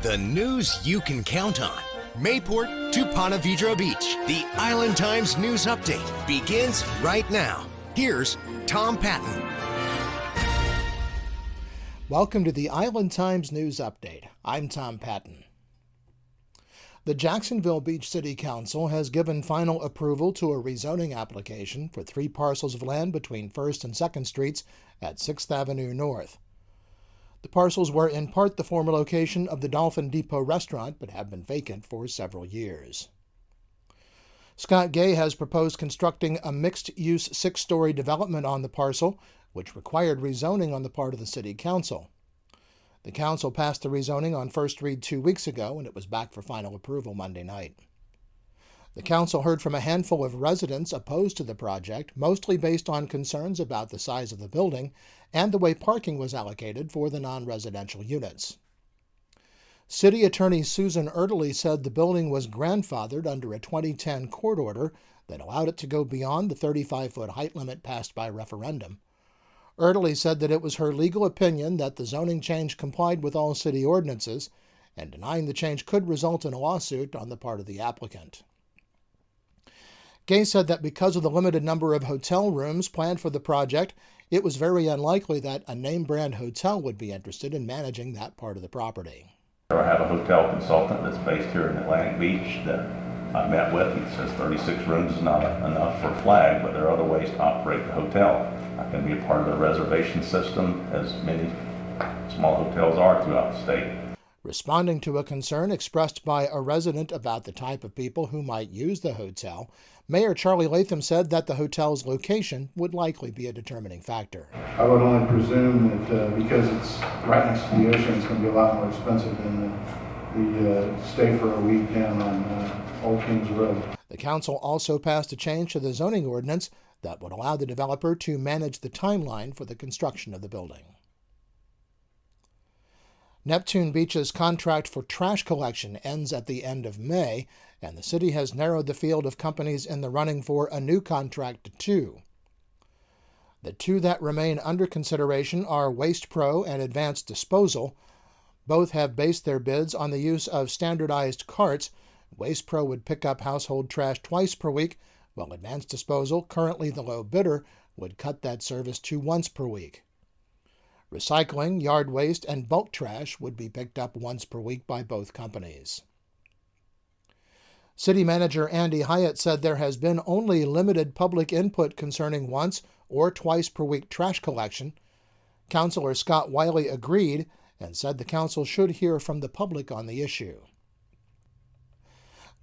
The news you can count on. Mayport to Ponte Vedra Beach. The Island Times News Update begins right now. Here's Tom Patton. Welcome to the Island Times News Update. I'm Tom Patton. The Jacksonville Beach City Council has given final approval to a rezoning application for 3 parcels of land between 1st and 2nd Streets at 6th Avenue North. The parcels were in part the former location of the Dolphin Depot restaurant, but have been vacant for several years. Scott Gay has proposed constructing a mixed-use 6-story development on the parcel, which required rezoning on the part of the City Council. The Council passed the rezoning on first read 2 weeks ago, and it was back for final approval Monday night. The Council heard from a handful of residents opposed to the project, mostly based on concerns about the size of the building and the way parking was allocated for the non-residential units. City Attorney Susan Erdely said the building was grandfathered under a 2010 court order that allowed it to go beyond the 35-foot height limit passed by referendum. Erdely said that it was her legal opinion that the zoning change complied with all city ordinances, and denying the change could result in a lawsuit on the part of the applicant. Gay said that because of the limited number of hotel rooms planned for the project, it was very unlikely that a name-brand hotel would be interested in managing that part of the property. I have a hotel consultant that's based here in Atlantic Beach that I met with. He says 36 rooms is not enough for a flag, but there are other ways to operate the hotel. I can be a part of the reservation system, as many small hotels are throughout the state. Responding to a concern expressed by a resident about the type of people who might use the hotel, Mayor Charlie Latham said that the hotel's location would likely be a determining factor. I would only presume that because it's right next to the ocean, it's going to be a lot more expensive than the stay for a week down on Old Kings Road. The council also passed a change to the zoning ordinance that would allow the developer to manage the timeline for the construction of the building. Neptune Beach's contract for trash collection ends at the end of May, and the city has narrowed the field of companies in the running for a new contract to 2. The 2 that remain under consideration are Waste Pro and Advanced Disposal. Both have based their bids on the use of standardized carts. Waste Pro would pick up household trash twice per week, while Advanced Disposal, currently the low bidder, would cut that service to once per week. Recycling, yard waste, and bulk trash would be picked up once per week by both companies. City Manager Andy Hyatt said there has been only limited public input concerning once or twice per week trash collection. Councilor Scott Wiley agreed and said the council should hear from the public on the issue.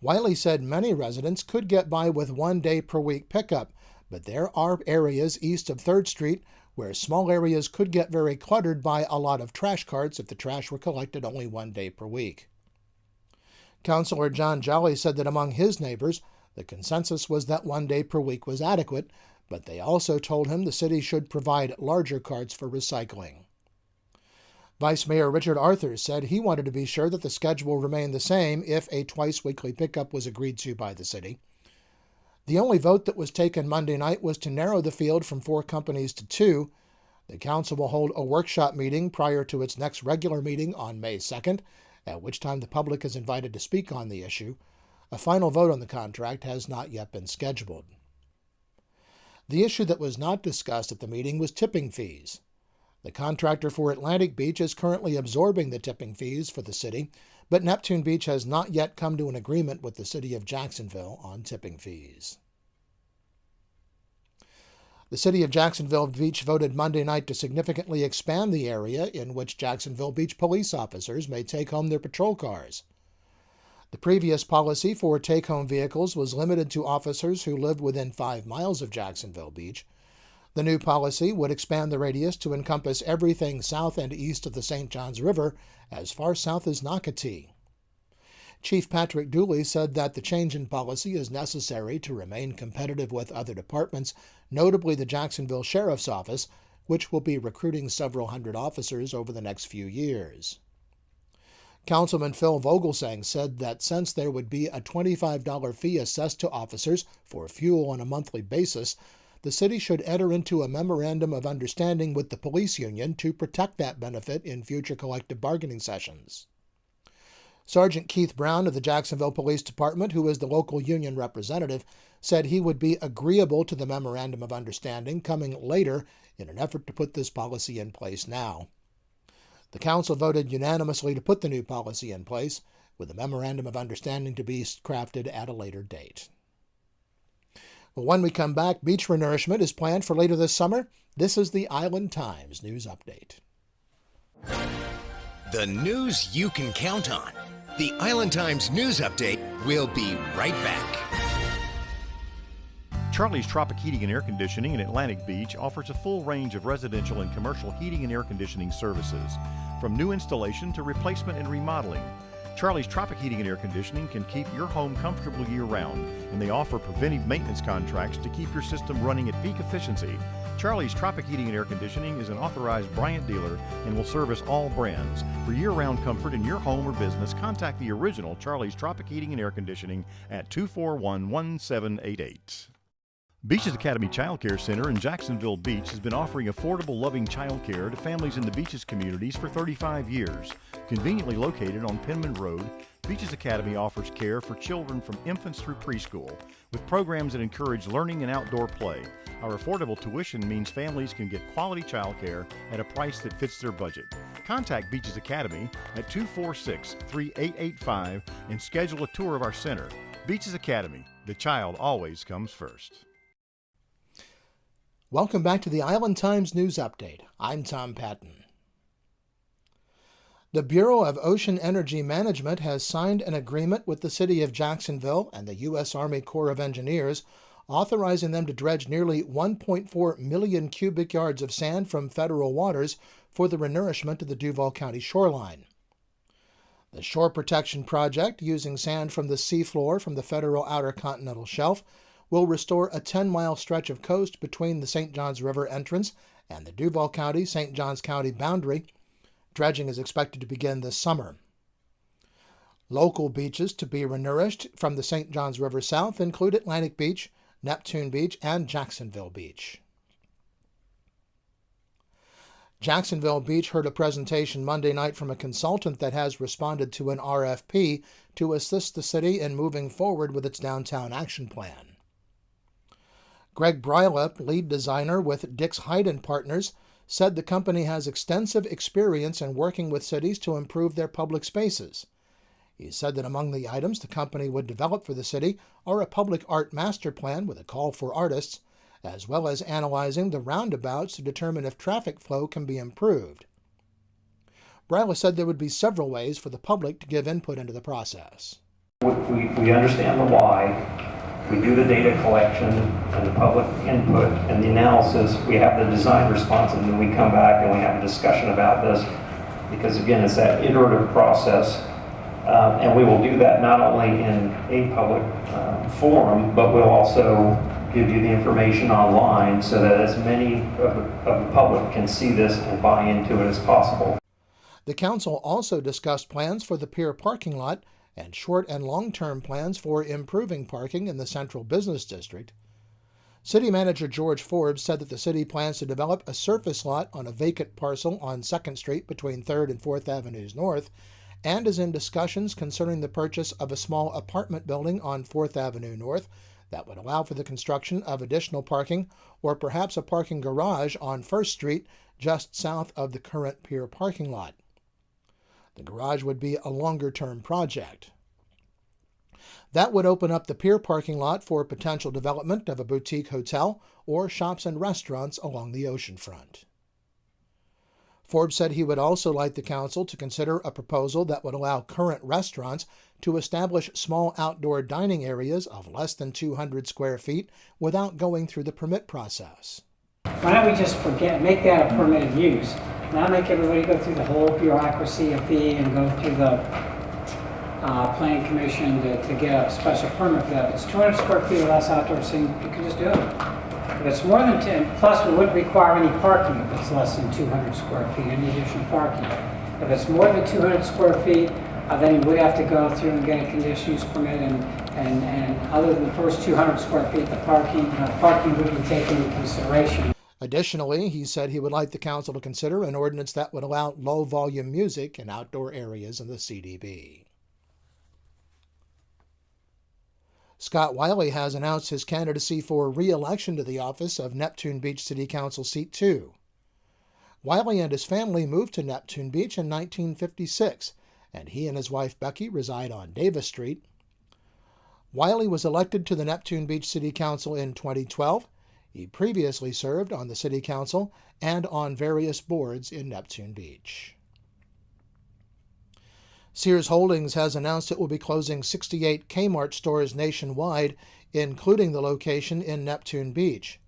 Wiley said many residents could get by with 1 day per week pickup, but there are areas east of 3rd Street where small areas could get very cluttered by a lot of trash carts if the trash were collected only 1 day per week. Councilor John Jolly said that among his neighbors, the consensus was that 1 day per week was adequate, but they also told him the city should provide larger carts for recycling. Vice Mayor Richard Arthur said he wanted to be sure that the schedule remained the same if a twice-weekly pickup was agreed to by the city. The only vote that was taken Monday night was to narrow the field from 4 companies to 2. The council will hold a workshop meeting prior to its next regular meeting on May 2nd, at which time the public is invited to speak on the issue. A final vote on the contract has not yet been scheduled. The issue that was not discussed at the meeting was tipping fees. The contractor for Atlantic Beach is currently absorbing the tipping fees for the city, but Neptune Beach has not yet come to an agreement with the city of Jacksonville on tipping fees. The city of Jacksonville Beach voted Monday night to significantly expand the area in which Jacksonville Beach police officers may take home their patrol cars. The previous policy for take-home vehicles was limited to officers who lived within 5 miles of Jacksonville Beach. The new policy would expand the radius to encompass everything south and east of the St. Johns River, as far south as Nocatee. Chief Patrick Dooley said that the change in policy is necessary to remain competitive with other departments, notably the Jacksonville Sheriff's Office, which will be recruiting several hundred officers over the next few years. Councilman Phil Vogelsang said that since there would be a $25 fee assessed to officers for fuel on a monthly basis, the city should enter into a memorandum of understanding with the police union to protect that benefit in future collective bargaining sessions. Sergeant Keith Brown of the Jacksonville Police Department, who is the local union representative, said he would be agreeable to the Memorandum of Understanding coming later in an effort to put this policy in place now. The council voted unanimously to put the new policy in place, with the Memorandum of Understanding to be crafted at a later date. Well, when we come back, beach renourishment is planned for later this summer. This is the Island Times News Update. The news you can count on. The Island Times News Update will be right back. Charlie's Tropic Heating and Air Conditioning in Atlantic Beach offers a full range of residential and commercial heating and air conditioning services, from new installation to replacement and remodeling. Charlie's Tropic Heating and Air Conditioning can keep your home comfortable year-round, and they offer preventive maintenance contracts to keep your system running at peak efficiency. Charlie's Tropic Heating and Air Conditioning is an authorized Bryant dealer and will service all brands. For year-round comfort in your home or business, contact the original Charlie's Tropic Heating and Air Conditioning at 241-1788. Beaches Academy Child Care Center in Jacksonville Beach has been offering affordable, loving child care to families in the Beaches communities for 35 years. Conveniently located on Penman Road, Beaches Academy offers care for children from infants through preschool, with programs that encourage learning and outdoor play. Our affordable tuition means families can get quality child care at a price that fits their budget. Contact Beaches Academy at 246-3885 and schedule a tour of our center. Beaches Academy, the child always comes first. Welcome back to the Island Times News Update. I'm Tom Patton. The Bureau of Ocean Energy Management has signed an agreement with the City of Jacksonville and the U.S. Army Corps of Engineers, authorizing them to dredge nearly 1.4 million cubic yards of sand from federal waters for the renourishment of the Duval County shoreline. The Shore Protection Project, using sand from the seafloor from the federal Outer Continental Shelf, will restore a 10-mile stretch of coast between the St. Johns River entrance and the Duval County-St. Johns County boundary. Dredging is expected to begin this summer. Local beaches to be renourished from the St. Johns River south include Atlantic Beach, Neptune Beach, and Jacksonville Beach. Jacksonville Beach heard a presentation Monday night from a consultant that has responded to an RFP to assist the city in moving forward with its downtown action plan. Greg Bryla, lead designer with Dix Hayden Partners, said the company has extensive experience in working with cities to improve their public spaces. He said that among the items the company would develop for the city are a public art master plan with a call for artists, as well as analyzing the roundabouts to determine if traffic flow can be improved. Bryla said there would be several ways for the public to give input into the process. We understand the why. We do the data collection and the public input and the analysis. We have the design response, and then we come back and we have a discussion about this, because again, it's that iterative process. And we will do that not only in a public forum, but we'll also give you the information online so that as many of the public can see this and buy into it as possible. The council also discussed plans for the pier parking lot and short and long-term plans for improving parking in the Central Business District. City Manager George Forbes said that the city plans to develop a surface lot on a vacant parcel on 2nd Street between 3rd and 4th Avenues North, and is in discussions concerning the purchase of a small apartment building on 4th Avenue North that would allow for the construction of additional parking, or perhaps a parking garage on 1st Street just south of the current pier parking lot. The garage would be a longer-term project. That would open up the pier parking lot for potential development of a boutique hotel or shops and restaurants along the oceanfront. Forbes said he would also like the council to consider a proposal that would allow current restaurants to establish small outdoor dining areas of less than 200 square feet without going through the permit process. Why don't we just make that a permitted use? Not make everybody go through the whole bureaucracy of fee and go through the planning commission to get a special permit for that. If it's 200 square feet or less outdoor seating, you can just do it. If it's more than 10, plus we wouldn't require any parking if it's less than 200 square feet, any additional parking. If it's more than 200 square feet, then you would have to go through and get a conditional use permit, and other than the first 200 square feet, the parking would be taken into consideration. Additionally, he said he would like the council to consider an ordinance that would allow low-volume music in outdoor areas in the CDB. Scott Wiley has announced his candidacy for re-election to the office of Neptune Beach City Council Seat 2. Wiley and his family moved to Neptune Beach in 1956, and he and his wife Becky reside on Davis Street. Wiley was elected to the Neptune Beach City Council in 2012. He previously served on the City Council and on various boards in Neptune Beach. Sears Holdings has announced it will be closing 68 Kmart stores nationwide, including the location in Neptune Beach.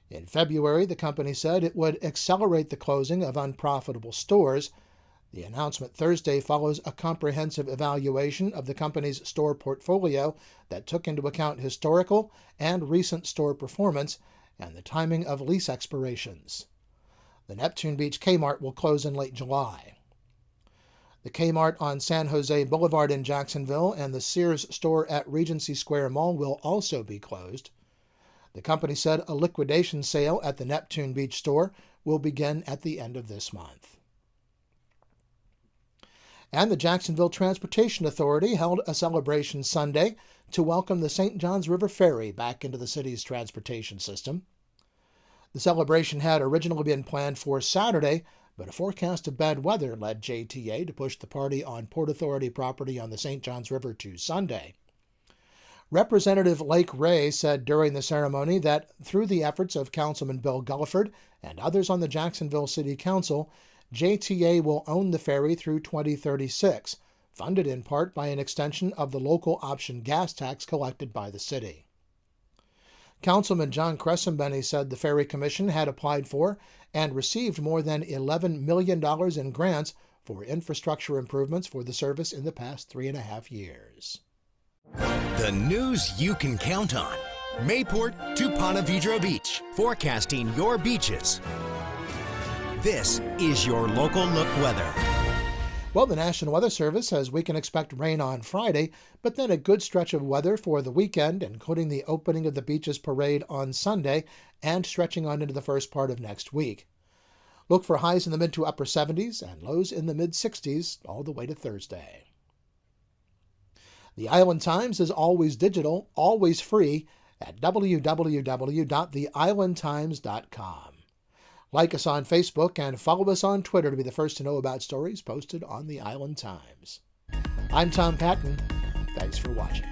In February, the company said it would accelerate the closing of unprofitable stores. The announcement Thursday follows a comprehensive evaluation of the company's store portfolio that took into account historical and recent store performance and the timing of lease expirations. The Neptune Beach Kmart will close in late July. The Kmart on San Jose Boulevard in Jacksonville and the Sears store at Regency Square Mall will also be closed. The company said a liquidation sale at the Neptune Beach store will begin at the end of this month. And the Jacksonville Transportation Authority held a celebration Sunday to welcome the St. Johns River Ferry back into the city's transportation system. The celebration had originally been planned for Saturday, but a forecast of bad weather led JTA to push the party on Port Authority property on the St. Johns River to Sunday. Representative Lake Ray said during the ceremony that through the efforts of Councilman Bill Gulliford and others on the Jacksonville City Council, JTA will own the ferry through 2036, funded in part by an extension of the local option gas tax collected by the city. Councilman John Crescembeni said the Ferry Commission had applied for and received more than $11 million in grants for infrastructure improvements for the service in the past 3.5 years. The news you can count on. Mayport to Ponte Vedra Beach, forecasting your beaches. This is your local look weather. Well, the National Weather Service says we can expect rain on Friday, but then a good stretch of weather for the weekend, including the opening of the Beaches Parade on Sunday and stretching on into the first part of next week. Look for highs in the mid to upper 70s and lows in the mid 60s all the way to Thursday. The Island Times is always digital, always free at www.theislandtimes.com. Like us on Facebook and follow us on Twitter to be the first to know about stories posted on the Island Times. I'm Tom Patton. Thanks for watching.